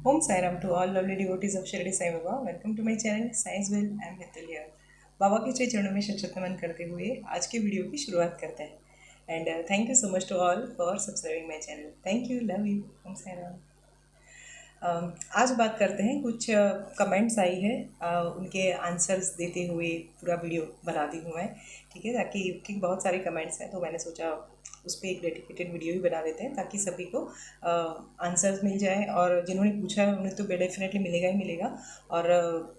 Om Sairam to all lovely devotees of Shirdi Sai Baba. Welcome to my channel Science Will. I am Mitul here. बाबा के श्री चरणों में शत नमन करते हुए आज के वीडियो की शुरुआत करते हैं and thank you so much to all for subscribing my channel. Thank you, love you. Om Sairam. आज बात करते हैं कुछ कमेंट्स आई है उनके आंसर्स देते हुए पूरा वीडियो बना दी हूँ मैं, ठीक है, ताकि बहुत सारे कमेंट्स हैं तो मैंने सोचा उस पर एक डेडिकेटेड वीडियो ही बना देते हैं ताकि सभी को आंसर्स मिल जाए. और जिन्होंने पूछा है उन्हें तो डेफिनेटली मिलेगा ही मिलेगा. और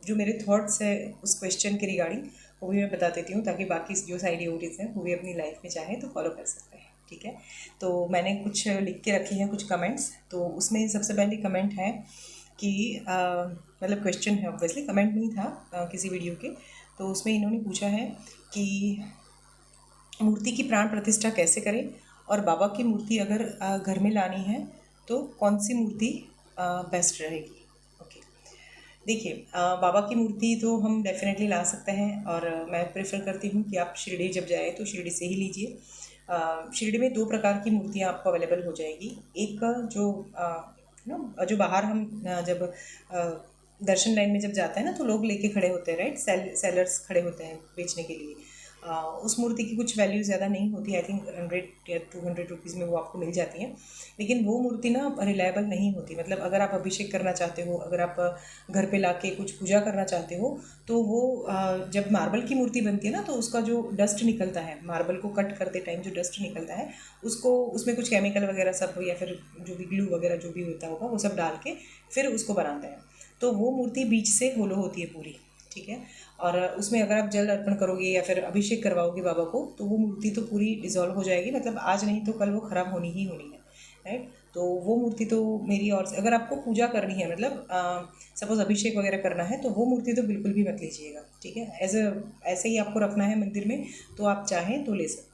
जो मेरे थॉट्स है उस क्वेश्चन के रिगार्डिंग वो भी मैं बता देती हूँ ताकि बाकी जो साइड डिवोटीज़ हैं वो भी अपनी लाइफ में चाहे तो फॉलो कर सकते हैं, ठीक है. तो मैंने कुछ लिख के रखी हैं कुछ कमेंट्स. तो उसमें सबसे पहले कमेंट है कि मतलब क्वेश्चन है, ऑब्वियसली कमेंट नहीं था किसी वीडियो के. तो उसमें इन्होंने पूछा है कि मूर्ति की प्राण प्रतिष्ठा कैसे करें और बाबा की मूर्ति अगर घर में लानी है तो कौन सी मूर्ति बेस्ट रहेगी. ओके, देखिए, बाबा की मूर्ति तो हम डेफिनेटली ला सकते हैं और मैं प्रेफर करती हूँ कि आप शिरडी जब जाए तो शिरडी से ही लीजिए. शिरडी में दो प्रकार की मूर्तियाँ आपको अवेलेबल हो जाएगी. एक जो बाहर हम जब दर्शन लाइन में जब जाते हैं ना तो लोग लेके खड़े होते हैं, राइट, सेलर्स खड़े होते हैं बेचने के लिए. उस मूर्ति की कुछ वैल्यू ज़्यादा नहीं होती, आई थिंक 100 या 200 रुपीज़ में वो आपको मिल जाती है. लेकिन वो मूर्ति ना रिलायबल नहीं होती. मतलब अगर आप अभिषेक करना चाहते हो, अगर आप घर पे लाके कुछ पूजा करना चाहते हो तो वो जब मार्बल की मूर्ति बनती है ना तो उसका जो डस्ट निकलता है, मार्बल को कट करते टाइम जो डस्ट निकलता है उसको उसमें कुछ केमिकल वगैरह सब या फिर जो भी ग्लू वगैरह जो भी होता होगा वो सब डाल के फिर उसको बनाते हैं. तो वो मूर्ति बीच से होलो होती है पूरी, ठीक है. और उसमें अगर आप जल अर्पण करोगे या फिर अभिषेक करवाओगे बाबा को तो वो मूर्ति तो पूरी डिज़ोल्व हो जाएगी. मतलब आज नहीं तो कल वो ख़राब होनी ही होनी है, राइट. तो वो मूर्ति तो मेरी, और अगर आपको पूजा करनी है मतलब सपोज़ अभिषेक वगैरह करना है तो वो मूर्ति तो बिल्कुल भी मत लीजिएगा, ठीक है. ऐसे ही आपको रखना है मंदिर में तो आप चाहें तो ले सकते.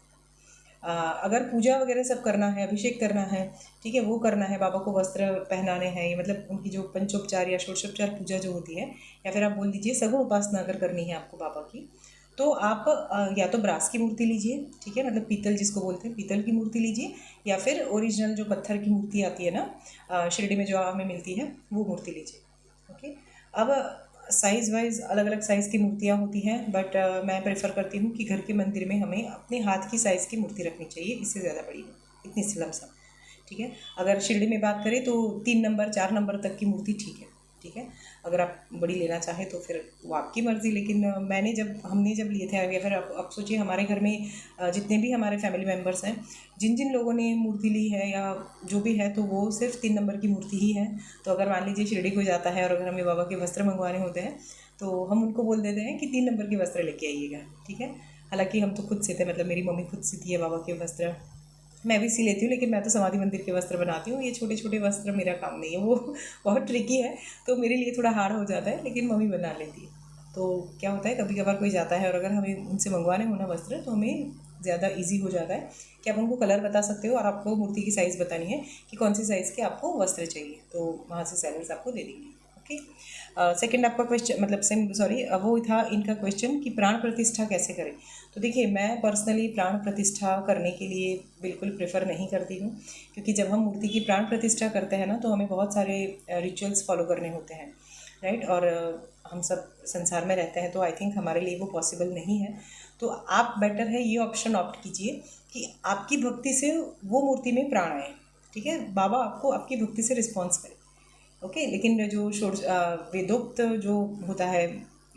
अगर पूजा वगैरह सब करना है, अभिषेक करना है, ठीक है, वो करना है, बाबा को वस्त्र पहनाने हैं, ये मतलब उनकी जो पंचोपचार या षोडशोपचार पूजा जो होती है या फिर आप बोल दीजिए सगुण उपासना अगर करनी है आपको बाबा की तो आप या तो ब्रास की मूर्ति लीजिए, ठीक है, मतलब पीतल जिसको बोलते हैं पीतल की मूर्ति लीजिए, या फिर ओरिजिनल जो पत्थर की मूर्ति आती है ना शिरडी में जो हमें मिलती है वो मूर्ति लीजिए. ओके, अब साइज़ वाइज अलग अलग साइज़ की मूर्तियाँ होती हैं बट मैं प्रेफर करती हूँ कि घर के मंदिर में हमें अपने हाथ की साइज़ की मूर्ति रखनी चाहिए, इससे ज़्यादा बड़ी इतनी सी लमसम, ठीक है. अगर शिरडी में बात करें तो 3 नंबर 4 नंबर तक की मूर्ति ठीक है, ठीक है. अगर आप बड़ी लेना चाहें तो फिर वो आपकी मर्ज़ी. लेकिन हमने जब लिए थे या फिर अब सोचिए हमारे घर में जितने भी हमारे फैमिली मेम्बर्स हैं जिन जिन लोगों ने मूर्ति ली है या जो भी है तो वो सिर्फ 3 नंबर की मूर्ति ही है. तो अगर मान लीजिए शिरडी को जाता है और अगर हमें बाबा के वस्त्र मंगवाने होते हैं तो हम उनको बोल देते हैं कि 3 नंबर के वस्त्र लेके आइएगा, ठीक है. हालांकि हम तो खुद सीते, मतलब मेरी मम्मी खुद सीती है बाबा के वस्त्र, मैं भी सी लेती हूँ, लेकिन मैं तो समाधि मंदिर के वस्त्र बनाती हूँ. ये छोटे छोटे वस्त्र मेरा काम नहीं है, वो बहुत ट्रिकी है तो मेरे लिए थोड़ा हार्ड हो जाता है, लेकिन मम्मी बना लेती है. तो क्या होता है कभी कभार कोई जाता है और अगर हमें उनसे मंगवाने हो ना वस्त्र तो हमें ज़्यादा इजी हो जाता है कि आप उनको कलर बता सकते हो और आपको मूर्ति की साइज़ बतानी है कि कौन सी साइज़ के आपको वस्त्र चाहिए तो वहाँ से सेलर्स आपको दे देंगे. ओके, सेकंड आपका क्वेश्चन, मतलब वो था इनका क्वेश्चन कि प्राण प्रतिष्ठा कैसे करें. तो देखिए, मैं पर्सनली प्राण प्रतिष्ठा करने के लिए बिल्कुल प्रेफर नहीं करती हूँ क्योंकि जब हम मूर्ति की प्राण प्रतिष्ठा करते हैं ना तो हमें बहुत सारे रिचुअल्स फॉलो करने होते हैं, राइट. और हम सब संसार में रहते हैं तो आई थिंक हमारे लिए वो पॉसिबल नहीं है. तो आप बेटर है ये ऑप्शन ऑप्ट कीजिए कि आपकी भक्ति से वो मूर्ति में प्राण आए, ठीक है, बाबा आपको आपकी भक्ति से रिस्पॉन्स करें. ओके, लेकिन जो वेदोक्त जो होता है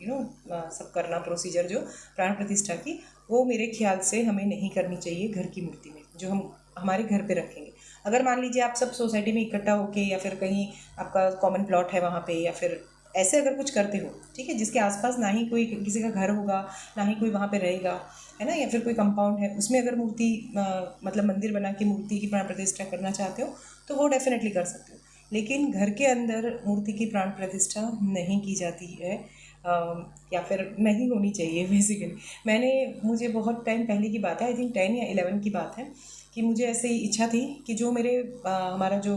सब करना प्रोसीजर जो प्राण प्रतिष्ठा की, वो मेरे ख्याल से हमें नहीं करनी चाहिए घर की मूर्ति में जो हम हमारे घर पे रखेंगे. अगर मान लीजिए आप सब सोसाइटी में इकट्ठा होके या फिर कहीं आपका कॉमन प्लॉट है वहाँ पे या फिर ऐसे अगर कुछ करते हो, ठीक है, जिसके आसपास ना ही कोई किसी का घर होगा ना ही कोई वहाँ पे रहेगा, है ना, या फिर कोई कंपाउंड है उसमें अगर मूर्ति मतलब मंदिर बना के मूर्ति की प्राण प्रतिष्ठा करना चाहते हो तो वो डेफिनेटली कर सकते हो. लेकिन घर के अंदर मूर्ति की प्राण प्रतिष्ठा नहीं की जाती है या फिर नहीं होनी चाहिए बेसिकली. मुझे बहुत टाइम पहले की बात है, आई थिंक 10 या 11 की बात है कि मुझे ऐसे ही इच्छा थी कि जो हमारा जो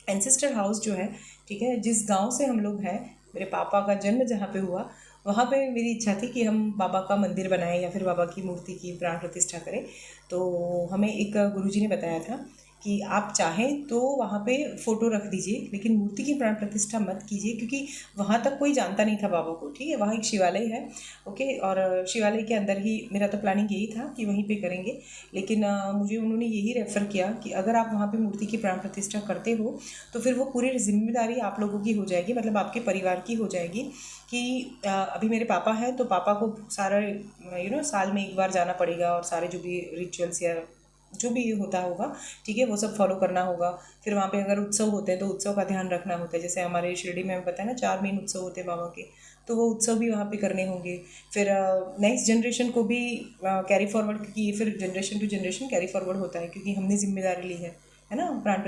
एंसेस्टर हाउस जो है, ठीक है, जिस गांव से हम लोग हैं, मेरे पापा का जन्म जहाँ पे हुआ वहाँ पे मेरी इच्छा थी कि हम बाबा का मंदिर बनाएं या फिर बाबा की मूर्ति की प्राण प्रतिष्ठा करें. तो हमें एक गुरुजी ने बताया था कि आप चाहें तो वहाँ पे फ़ोटो रख दीजिए, लेकिन मूर्ति की प्राण प्रतिष्ठा मत कीजिए, क्योंकि वहाँ तक कोई जानता नहीं था बाबा को, ठीक है। वहाँ एक शिवालय है, ओके, और शिवालय के अंदर ही मेरा तो प्लानिंग यही था कि वहीं पे करेंगे, लेकिन मुझे उन्होंने यही रेफ़र किया कि अगर आप वहाँ पे मूर्ति की प्राण प्रतिष्ठा करते हो तो फिर वो पूरी जिम्मेदारी आप लोगों की हो जाएगी, मतलब आपके परिवार की हो जाएगी। कि अभी मेरे पापा हैं तो पापा को सारा साल में एक बार जाना पड़ेगा, और सारे जो भी रिचुअल्स या जो भी होता होगा, ठीक है, वो सब फॉलो करना होगा। फिर वहाँ पे अगर उत्सव होते हैं तो उत्सव का ध्यान रखना होता है, जैसे हमारे शिरडी में पता है ना 4 मेन उत्सव होते हैं बाबा के, तो वो उत्सव भी वहाँ पे करने होंगे। फिर नेक्स्ट जनरेशन को भी कैरी फॉरवर्ड, क्योंकि ये फिर generation to generation carry forward होता है, क्योंकि हमने जिम्मेदारी ली है ना। प्राण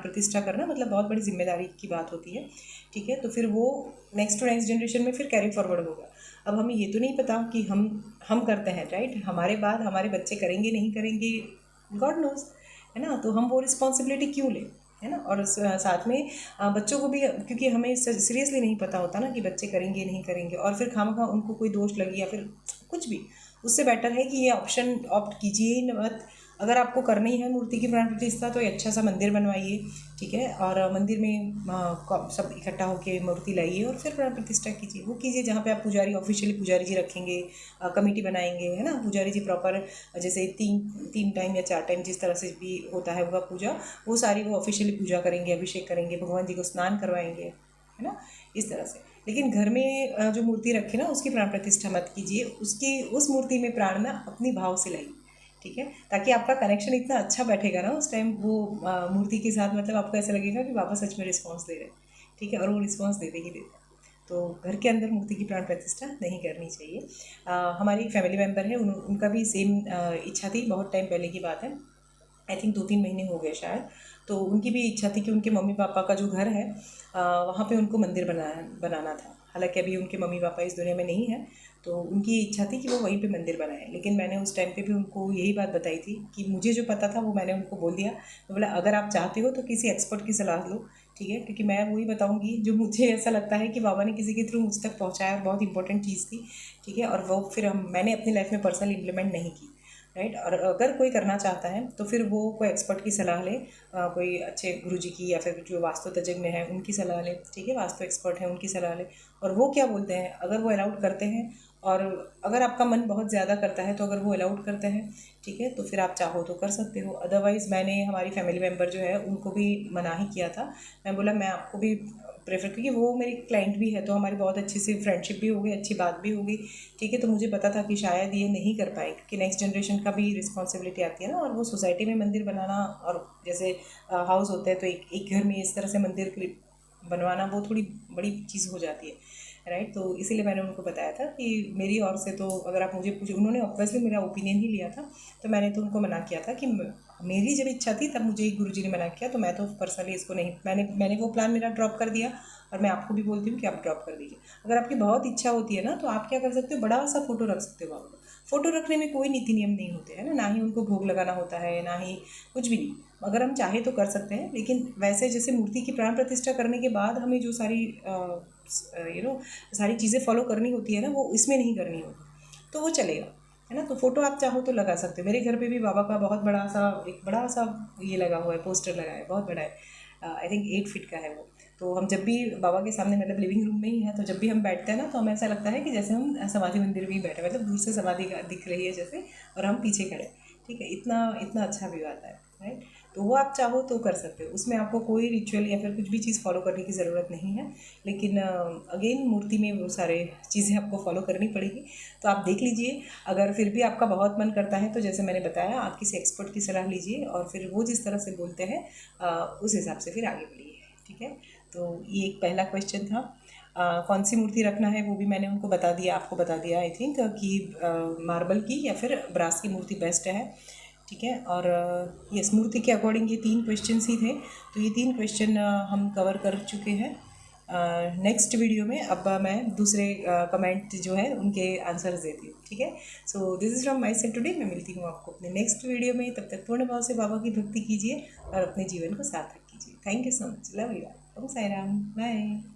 प्रतिष्ठा करना मतलब बहुत बड़ी जिम्मेदारी की बात होती है, ठीक है। तो फिर वो नेक्स्ट टू नेक्स्ट जनरेशन में फिर कैरी फॉरवर्ड होगा। अब हमें ये तो नहीं पता कि हम करते हैं, राइट, हमारे बाद हमारे बच्चे करेंगे नहीं करेंगे, गॉड नोज, है ना। तो हम वो रिस्पॉन्सिबिलिटी क्यों लें, है ना। और साथ में बच्चों को भी, क्योंकि हमें सीरियसली नहीं पता होता ना कि बच्चे करेंगे नहीं करेंगे, और फिर खामखा उनको कोई दोष लगे या फिर कुछ भी, उससे बेटर है कि ये ऑप्शन ऑप्ट कीजिए ही मत। अगर आपको करनी है मूर्ति की प्राण प्रतिष्ठा तो अच्छा सा मंदिर बनवाइए, ठीक है, और मंदिर में सब इकट्ठा होकर मूर्ति लाइए और फिर प्राण प्रतिष्ठा कीजिए। वो कीजिए जहाँ पे आप पुजारी, ऑफिशियली पुजारी जी रखेंगे, कमेटी बनाएंगे, है ना, पुजारी जी प्रॉपर, जैसे तीन टाइम या 4 टाइम जिस तरह से भी होता है होगा पूजा, वो सारी वो ऑफिशियली पूजा करेंगे, अभिषेक करेंगे, भगवान जी को स्नान करवाएंगे, है ना, इस तरह से। लेकिन घर में जो मूर्ति रखे ना उसकी प्राण प्रतिष्ठा मत कीजिए, उस मूर्ति में प्राण ना अपनी भाव से लाइए, ठीक है, ताकि आपका कनेक्शन इतना अच्छा बैठेगा ना उस टाइम वो मूर्ति के साथ, मतलब आपको ऐसा लगेगा कि बाबा सच में रिस्पॉन्स दे रहे हैं, ठीक है, और वो रिस्पॉन्स देते ही देते हैं। तो घर के अंदर मूर्ति की प्राण प्रतिष्ठा नहीं करनी चाहिए। हमारी एक फैमिली मेम्बर है, उनका भी सेम इच्छा थी, बहुत टाइम पहले की बात है, आई थिंक 2-3 महीने हो गए शायद। तो उनकी भी इच्छा थी कि उनके मम्मी पापा का जो घर है वहाँ पे उनको मंदिर बनाना था। हालांकि अभी उनके मम्मी पापा इस दुनिया में नहीं है, तो उनकी इच्छा थी कि वो वहीं पे मंदिर बनाए। लेकिन मैंने उस टाइम पे भी उनको यही बात बताई थी कि मुझे जो पता था वो मैंने उनको बोल दिया। तो बोला अगर आप चाहते हो तो किसी एक्सपर्ट की सलाह लो, ठीक है, क्योंकि मैं वही बताऊँगी जो मुझे ऐसा लगता है कि बाबा ने किसी के थ्रू मुझ तक पहुँचाया और बहुत इंपॉर्टेंट चीज़ थी, ठीक है, और वो फिर मैंने अपनी लाइफ में पर्सनल इम्प्लीमेंट नहीं की, राइट। और अगर कोई करना चाहता है तो फिर वो कोई एक्सपर्ट की सलाह ले, कोई अच्छे गुरुजी की या फिर जो वास्तु तज्ञ हैं उनकी सलाह ले, ठीक है, वास्तु एक्सपर्ट हैं उनकी सलाह ले। और वो क्या बोलते हैं, अगर वो अलाउड करते हैं, और अगर आपका मन बहुत ज़्यादा करता है तो अगर वो अलाउड करते हैं, ठीक है, तो फिर आप चाहो तो कर सकते हो। अदरवाइज़ मैंने हमारी फैमिली मेम्बर जो है उनको भी मना ही किया था। मैं बोला मैं आपको भी प्रेफर, क्योंकि वो मेरी क्लाइंट भी है तो हमारी बहुत अच्छी सी फ्रेंडशिप भी हो गई, अच्छी बात भी हो गई, ठीक है। तो मुझे पता था कि शायद ये नहीं कर पाए, क्योंकि नेक्स्ट जनरेशन का भी रिस्पॉन्सिबिलिटी आती है ना, और वो सोसाइटी में मंदिर बनाना, और जैसे हाउस होते हैं तो एक घर में इस तरह से मंदिर बनवाना वो थोड़ी बड़ी चीज़ हो जाती है, राइट। तो इसीलिए मैंने उनको बताया था कि मेरी ओर से तो अगर आप मुझे पूछे, उन्होंने ऑब्वियसली मेरा ओपिनियन ही लिया था, तो मैंने तो उनको मना किया था कि मेरी जब इच्छा थी तब मुझे एक गुरुजी ने मना किया, तो मैं तो पर्सनली इसको नहीं, मैंने वो प्लान मेरा ड्रॉप कर दिया। और मैं आपको भी बोलती हूँ कि आप ड्रॉप कर दीजिए। अगर आपकी बहुत इच्छा होती है ना तो आप क्या कर सकते हो, बड़ा सा फोटो रख सकते हो बाबा को। फोटो रखने में कोई नीति नियम नहीं होते हैं ना ही उनको भोग लगाना होता है, ना ही कुछ भी नहीं। अगर हम चाहे तो कर सकते हैं, लेकिन वैसे जैसे मूर्ति की प्राण प्रतिष्ठा करने के बाद हमें जो सारी सारी चीज़ें फॉलो करनी होती है ना, वो इसमें नहीं करनी होती, तो वो चलेगा, है ना। तो फोटो आप चाहो तो लगा सकते हो। मेरे घर पे भी बाबा का बहुत एक बड़ा सा ये लगा हुआ है, पोस्टर लगा है, बहुत बड़ा है, आई थिंक 8 फीट का है वो। तो हम जब भी बाबा के सामने, मतलब लिविंग रूम में ही है, तो जब भी हम बैठते हैं ना तो हमें ऐसा लगता है कि जैसे हम समाधि मंदिर में ही बैठे, मतलब दूर से समाधि दिख रही है जैसे, और हम पीछे खड़े, ठीक है, इतना इतना अच्छा व्यू आता है, राइट। तो वो आप चाहो तो कर सकते हो, उसमें आपको कोई रिचुअल या फिर कुछ भी चीज़ फॉलो करने की ज़रूरत नहीं है। लेकिन अगेन मूर्ति में वो सारे चीज़ें आपको फॉलो करनी पड़ेगी, तो आप देख लीजिए। अगर फिर भी आपका बहुत मन करता है तो जैसे मैंने बताया, आप किसी एक्सपर्ट की सलाह लीजिए, और फिर वो जिस तरह से बोलते हैं उस हिसाब से फिर आगे बढ़िए, ठीक है। तो ये एक पहला क्वेश्चन था। कौन सी मूर्ति रखना है वो भी मैंने उनको बता दिया, आपको बता दिया आई थिंक, कि मार्बल की या फिर ब्रास की मूर्ति बेस्ट है, ठीक है। और ये स्मृति के अकॉर्डिंग ये 3 क्वेश्चन ही थे, तो ये 3 क्वेश्चन हम कवर कर चुके हैं। नेक्स्ट वीडियो में अब मैं दूसरे कमेंट जो है उनके आंसर्स देती हूँ, ठीक है। So this is from my self today. मैं मिलती हूँ आपको अपने नेक्स्ट वीडियो में, तब तक पूर्ण भाव से बाबा की भक्ति कीजिए और अपने जीवन को सार्थक कीजिए। Thank you so much, love you, Om Sai Ram, bye.